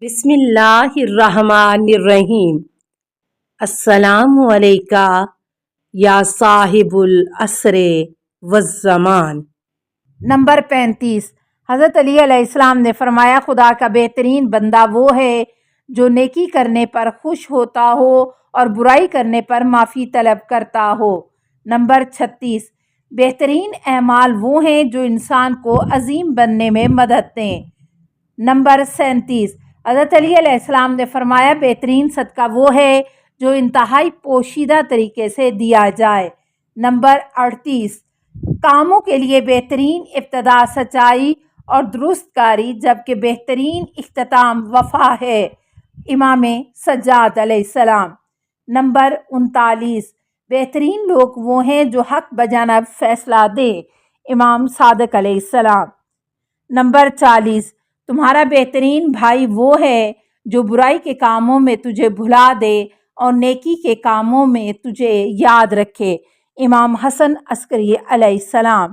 بسم اللہ الرحمن الرحیم۔ السلام علیکہ یا صاحب العصر والزمان۔ نمبر 35۔ حضرت علی علیہ السلام نے فرمایا، خدا کا بہترین بندہ وہ ہے جو نیکی کرنے پر خوش ہوتا ہو اور برائی کرنے پر معافی طلب کرتا ہو۔ نمبر 36۔ بہترین اعمال وہ ہیں جو انسان کو عظیم بننے میں مدد دیں۔ نمبر 37۔ حضرت علی علیہ السلام نے فرمایا، بہترین صدقہ وہ ہے جو انتہائی پوشیدہ طریقے سے دیا جائے۔ نمبر 38۔ کاموں کے لیے بہترین ابتدا سچائی اور درست کاری، جبکہ بہترین اختتام وفا ہے۔ امام سجاد علیہ السلام۔ نمبر 39۔ بہترین لوگ وہ ہیں جو حق بجانب فیصلہ دیں۔ امام صادق علیہ السلام۔ نمبر 40۔ تمہارا بہترین بھائی وہ ہے جو برائی کے کاموں میں تجھے بھلا دے اور نیکی کے کاموں میں تجھے یاد رکھے۔ امام حسن عسکری علیہ السلام۔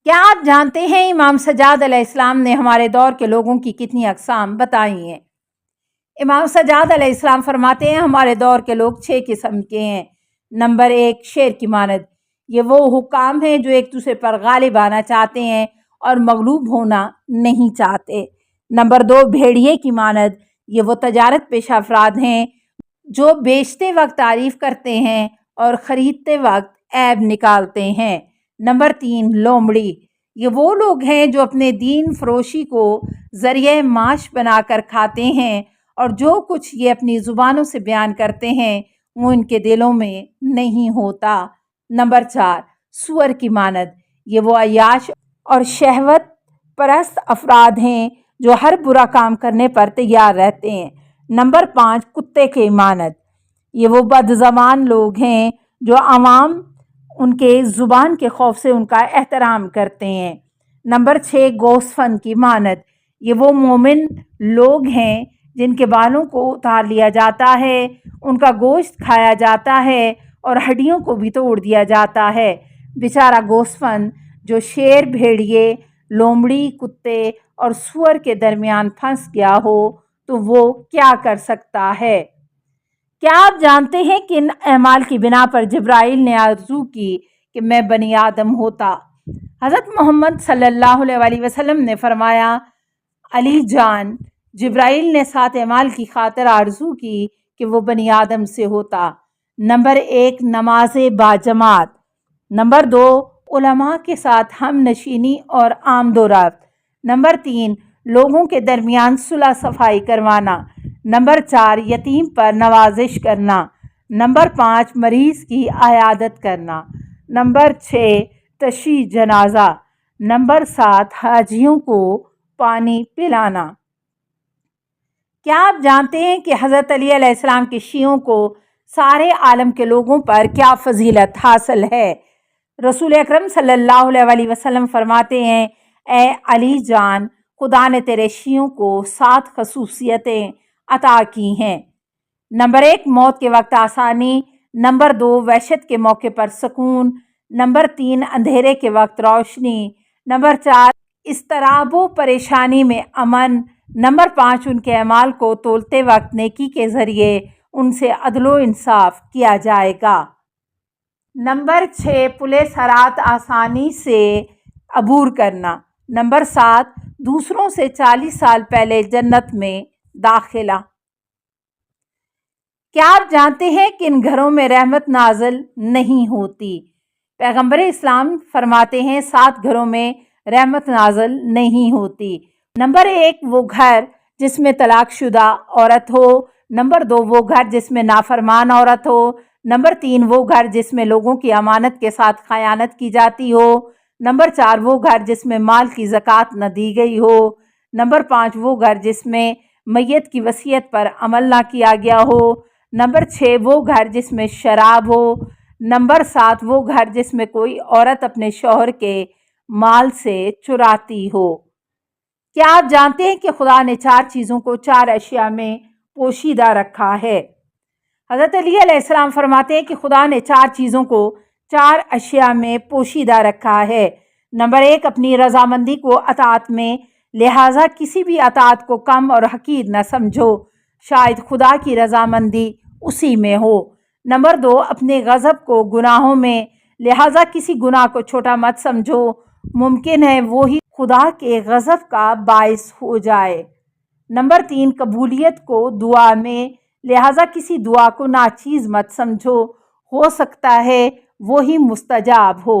کیا آپ جانتے ہیں امام سجاد علیہ السلام نے ہمارے دور کے لوگوں کی کتنی اقسام بتائی ہیں؟ امام سجاد علیہ السلام فرماتے ہیں، ہمارے دور کے لوگ 6 قسم کے ہیں۔ نمبر 1، شیر کی مانند۔ یہ وہ حکام ہیں جو ایک دوسرے پر غالب آنا چاہتے ہیں اور مغلوب ہونا نہیں چاہتے۔ نمبر 2، بھیڑیے کی مانند۔ یہ وہ تجارت پیشہ افراد ہیں جو بیچتے وقت تعریف کرتے ہیں اور خریدتے وقت عیب نکالتے ہیں۔ نمبر 3، لومڑی۔ یہ وہ لوگ ہیں جو اپنے دین فروشی کو ذریعہ معاش بنا کر کھاتے ہیں اور جو کچھ یہ اپنی زبانوں سے بیان کرتے ہیں وہ ان کے دلوں میں نہیں ہوتا۔ نمبر 4، سور کی مانند۔ یہ وہ عیاش اور شہوت پرست افراد ہیں جو ہر برا کام کرنے پر تیار رہتے ہیں۔ نمبر 5، کتے کی مانند۔ یہ وہ بد زبان لوگ ہیں جو عوام ان کے زبان کے خوف سے ان کا احترام کرتے ہیں۔ نمبر 6، گوسفند کی مانند۔ یہ وہ مومن لوگ ہیں جن کے بالوں کو اتار لیا جاتا ہے، ان کا گوشت کھایا جاتا ہے اور ہڈیوں کو بھی توڑ دیا جاتا ہے۔ بیچارہ گوسفند جو شیر، بھیڑیے، لومڑی، کتے اور سور کے درمیان پھنس گیا ہو تو وہ کیا کر سکتا ہے؟ کیا آپ جانتے ہیں کہ ان اعمال کی بنا پر جبرائیل نے آرزو کی کہ میں بنی آدم ہوتا؟ حضرت محمد صلی اللہ علیہ وسلم نے فرمایا، علی جان، جبرائیل نے 7 اعمال کی خاطر آرزو کی کہ وہ بنی آدم سے ہوتا۔ نمبر 1، نماز باجماعت۔ نمبر 2، علماء کے ساتھ ہم نشینی اور آمد و رفت۔ نمبر 3، لوگوں کے درمیان صلح صفائی کروانا۔ نمبر 4، یتیم پر نوازش کرنا۔ نمبر 5، مریض کی عیادت کرنا۔ نمبر 6، تشییع جنازہ۔ نمبر 7، حاجیوں کو پانی پلانا۔ کیا آپ جانتے ہیں کہ حضرت علی علیہ السلام کے شیعوں کو سارے عالم کے لوگوں پر کیا فضیلت حاصل ہے؟ رسول اکرم صلی اللہ علیہ وسلم فرماتے ہیں، اے علی جان، خدا نے تیرے شیعوں کو 7 خصوصیتیں عطا کی ہیں۔ نمبر 1، موت کے وقت آسانی۔ نمبر 2، وحشت کے موقع پر سکون۔ نمبر 3، اندھیرے کے وقت روشنی۔ نمبر 4، اضطراب و پریشانی میں امن۔ نمبر 5، ان کے اعمال کو تولتے وقت نیکی کے ذریعے ان سے عدل و انصاف کیا جائے گا۔ نمبر 6، پلِ صراط آسانی سے عبور کرنا۔ نمبر 7، دوسروں سے 40 سال پہلے جنت میں داخلہ۔ کیا آپ جانتے ہیں کہ ان گھروں میں رحمت نازل نہیں ہوتی؟ پیغمبر اسلام فرماتے ہیں 7 گھروں میں رحمت نازل نہیں ہوتی۔ نمبر 1، وہ گھر جس میں طلاق شدہ عورت ہو۔ نمبر 2، وہ گھر جس میں نافرمان عورت ہو۔ نمبر 3، وہ گھر جس میں لوگوں کی امانت کے ساتھ خیانت کی جاتی ہو۔ نمبر 4، وہ گھر جس میں مال کی زکوٰۃ نہ دی گئی ہو۔ نمبر 5، وہ گھر جس میں میت کی وصیت پر عمل نہ کیا گیا ہو۔ نمبر 6، وہ گھر جس میں شراب ہو۔ نمبر 7، وہ گھر جس میں کوئی عورت اپنے شوہر کے مال سے چراتی ہو۔ کیا آپ جانتے ہیں کہ خدا نے 4 چیزوں کو 4 اشیاء میں پوشیدہ رکھا ہے؟ حضرت علی علیہ السلام فرماتے ہیں کہ خدا نے 4 چیزوں کو 4 اشیاء میں پوشیدہ رکھا ہے۔ نمبر 1، اپنی رضامندی کو اطاعت میں لہٰذا کسی بھی اطاعت کو کم اور حقیر نہ سمجھو، شاید خدا کی رضامندی اسی میں ہو۔ نمبر 2، اپنے غضب کو گناہوں میں، لہٰذا کسی گناہ کو چھوٹا مت سمجھو، ممکن ہے وہی خدا کے غضب کا باعث ہو جائے۔ نمبر 3، قبولیت کو دعا میں، لہٰذا کسی دعا کو ناچیز مت سمجھو، ہو سکتا ہے وہی مستجاب ہو۔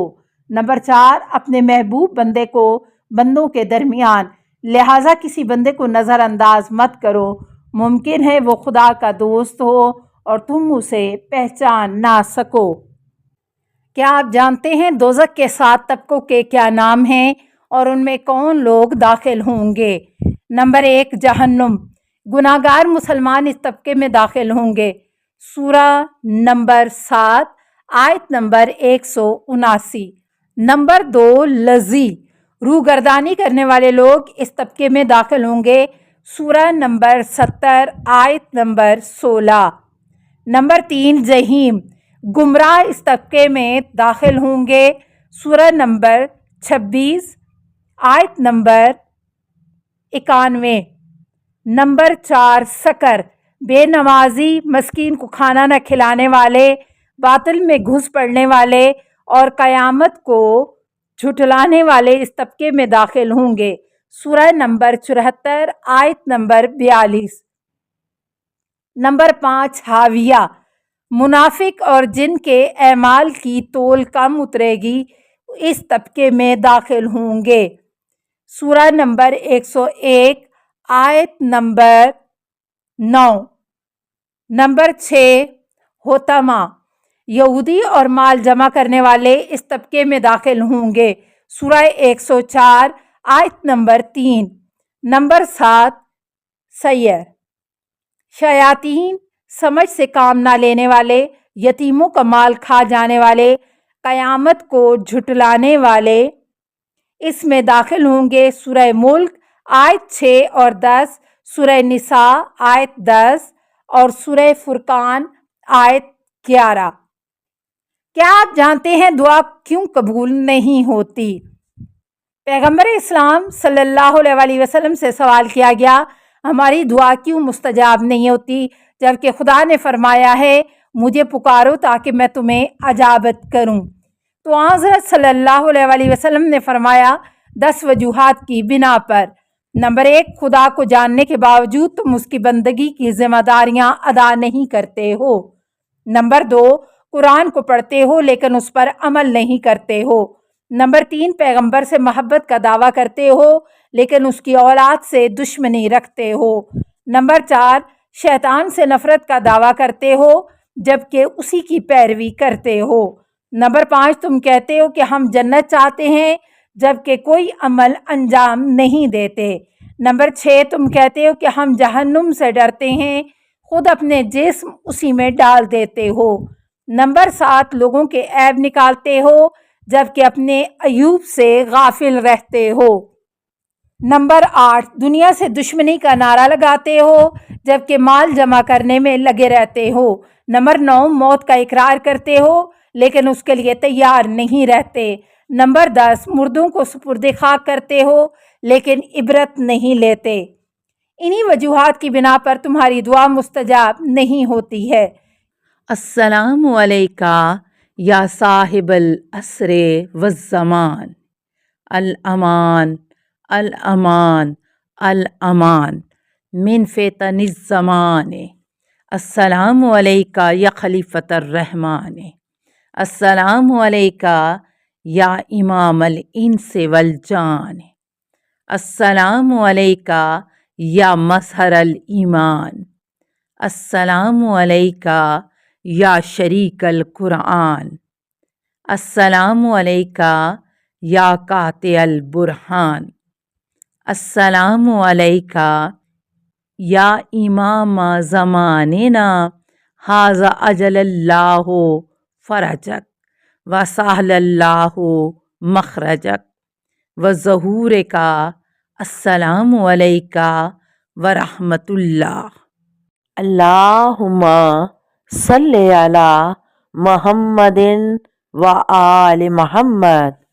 نمبر 4، اپنے محبوب بندے کو بندوں کے درمیان، لہٰذا کسی بندے کو نظر انداز مت کرو، ممکن ہے وہ خدا کا دوست ہو اور تم اسے پہچان نہ سکو۔ کیا آپ جانتے ہیں دوزخ کے 7 طبقوں کے کیا نام ہیں اور ان میں کون لوگ داخل ہوں گے؟ نمبر 1، جہنم۔ گناہگار مسلمان اس طبقے میں داخل ہوں گے۔ سورہ نمبر 7 آیت نمبر 179۔ نمبر 2، لذی۔ روگردانی کرنے والے لوگ اس طبقے میں داخل ہوں گے۔ سورہ نمبر 70 آیت نمبر 16۔ نمبر 3، جہیم۔ گمراہ اس طبقے میں داخل ہوں گے۔ سورہ نمبر 26 آیت نمبر 91۔ نمبر 4، سقر۔ بے نمازی، مسکین کو کھانا نہ کھلانے والے، باطل میں گھس پڑنے والے اور قیامت کو جھٹلانے والے اس طبقے میں داخل ہوں گے۔ سورہ نمبر 74 آیت نمبر 42۔ نمبر 5، حاویہ۔ منافق اور جن کے اعمال کی تول کم اترے گی اس طبقے میں داخل ہوں گے۔ سورہ نمبر 101 آیت نمبر 9۔ نمبر 6، حطمہ۔ یہودی اور مال جمع کرنے والے اس طبقے میں داخل ہوں گے۔ سورہ 104 آیت نمبر 3۔ نمبر 7، سیر۔ شیاطین، سمجھ سے کام نہ لینے والے، یتیموں کا مال کھا جانے والے، قیامت کو جھٹلانے والے اس میں داخل ہوں گے۔ سورہ ملک آیت 6 اور 10، سورہ نساء آیت 10 اور سورہ فرقان آیت 11۔ کیا آپ جانتے ہیں دعا کیوں قبول نہیں ہوتی؟ پیغمبر اسلام صلی اللہ علیہ وسلم سے سوال کیا گیا، ہماری دعا کیوں مستجاب نہیں ہوتی، جبکہ خدا نے فرمایا ہے مجھے پکارو تاکہ میں تمہیں اجابت کروں؟ تو حضرت صلی اللہ علیہ وسلم نے فرمایا 10 وجوہات کی بنا پر۔ نمبر 1، خدا کو جاننے کے باوجود تم اس کی بندگی کی ذمہ داریاں ادا نہیں کرتے ہو۔ نمبر 2، قرآن کو پڑھتے ہو لیکن اس پر عمل نہیں کرتے ہو۔ نمبر 3، پیغمبر سے محبت کا دعویٰ کرتے ہو لیکن اس کی اولاد سے دشمنی رکھتے ہو۔ نمبر 4، شیطان سے نفرت کا دعویٰ کرتے ہو جبکہ اسی کی پیروی کرتے ہو۔ نمبر 5، تم کہتے ہو کہ ہم جنت چاہتے ہیں جبکہ کوئی عمل انجام نہیں دیتے۔ نمبر 6، تم کہتے ہو کہ ہم جہنم سے ڈرتے ہیں، خود اپنے جسم اسی میں ڈال دیتے ہو۔ نمبر 7، لوگوں کے عیب نکالتے ہو جبکہ اپنے عیوب سے غافل رہتے ہو۔ نمبر 8، دنیا سے دشمنی کا نعرہ لگاتے ہو جبکہ مال جمع کرنے میں لگے رہتے ہو۔ نمبر 9، موت کا اقرار کرتے ہو لیکن اس کے لیے تیار نہیں رہتے۔ نمبر 10، مردوں کو سپرد خاک کرتے ہو لیکن عبرت نہیں لیتے۔ انہی وجوہات کی بنا پر تمہاری دعا مستجاب نہیں ہوتی ہے۔ السلام علیکہ یا صاحب العصر والزمان، الامان الامان الامان من فتن الزمان۔ السلام علیکہ یا خلیفۃ الرحمن، السلام علیکہ یا امام الانس والجان، السلام علیکہ یا مظہر الایمان، السلام علیکہ یا شریک القرآن، السلام علیکہ یا قاطع البرہان، السلام علیکہ یا امام زماننا ھذا اجل اللہ فرجک وسہل اللہ مخرجک وظہورک، السلام علیکہ ورحمۃ اللہ۔ اللہم صلی علی محمد و آل محمد۔